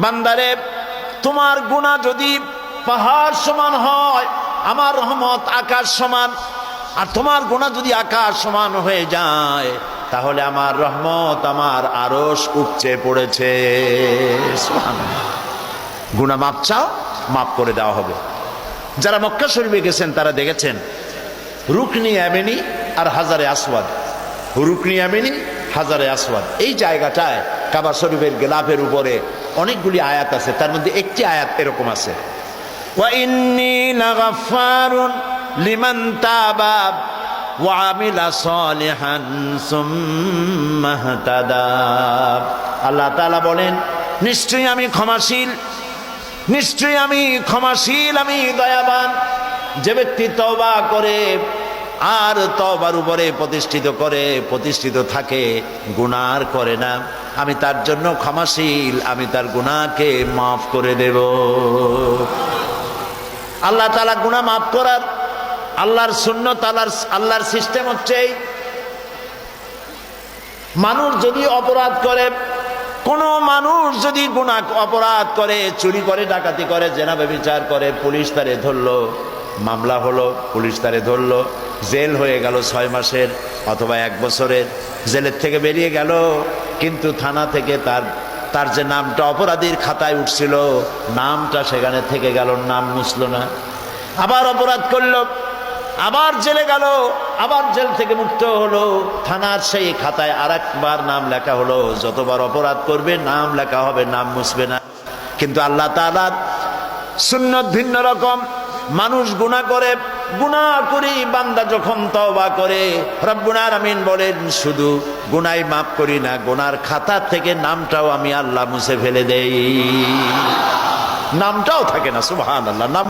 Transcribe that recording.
বান্দারে, তোমার গুনাহ যদি পাহাড় সমান হয়, আমার রহমত আকাশ সমান। আর তোমার গুনাহ যদি আকাশ সমান হয়ে যায়, তাহলে আমার রহমত আমার আরশ উপচে পড়েছে। সুবহানাল্লাহ। গুনাহ মাপ চাও, মাফ করে দেওয়া হবে। যারা মক্কা শরীফে গেছেন তারা দেখেছেন রুকনি ইয়ামানি আর হাজারে আসওয়াদ। রুকনি ইয়ামানি, হাজারে আসওয়াদ, এই জায়গাটায় কাবা শরীফের গিলাফের উপরে অনেকগুলি আয়াত আছে। তার মধ্যে একটি আয়াত এরকম আছে, ওয়া ইন্নী লাগাফফারুন লিমান তাবা ওয়া আমিলা সালিহান সুম্মা ইহতাদা। আল্লাহ তাআলা বলেন, নিশ্চয়ই আমি ক্ষমাশীল, নিশ্চয়ই আমি ক্ষমাশীল, আমি দয়াবান। যে ব্যক্তি তওবা করে আর তওবার উপরে প্রতিষ্ঠিত থাকে, গুনাহ করে না, আমি তার জন্য ক্ষমাশীল, আমি তার গুনাহকে মাফ করে দেব। আল্লাহ তাআলা গুনাহ মাফ করার আল্লাহর সুন্নত, আল্লাহর সিস্টেম হচ্ছে, মানুষ যদি অপরাধ করে, কোন মানুষ যদি গুনাহ অপরাধ করে, চুরি করে, ডাকাতি করে, জেনা ব্যভিচার করে, পুলিশ তারে ধরলো, মামলা হলো, পুলিশ তারে ধরলো, জেল হয়ে গেল 6 মাসের অথবা 1 বছরের, জেলের থেকে বেরিয়ে গেল, কিন্তু থানা থেকে তার যে নামটা অপরাধীর খাতায় উঠছিল, নামটা সেখানে থেকে গেল, নাম মুছল না। আবার অপরাধ করলো, আবার জেলে গেল, আবার জেল থেকে মুক্ত হলো, থানার সেই খাতায় আরেকবার নাম লেখা হলো। যতবার অপরাধ করবে নাম লেখা হবে, নাম মুছবে না। কিন্তু আল্লাহ তাআলার সুন্নত ভিন্ন রকম। মানুষ গুনাহ করে, গুনাহ করি, বান্দা যখন তওবা করে, রব্বুল আলামিন বলেন, শুধু গুনাহই মাফ করি না, গুনার খাতা থেকে নামটাও আমি আল্লাহ মুছে ফেলে দেই, নামটাও থাকে না। সুবহানাল্লাহ। নাম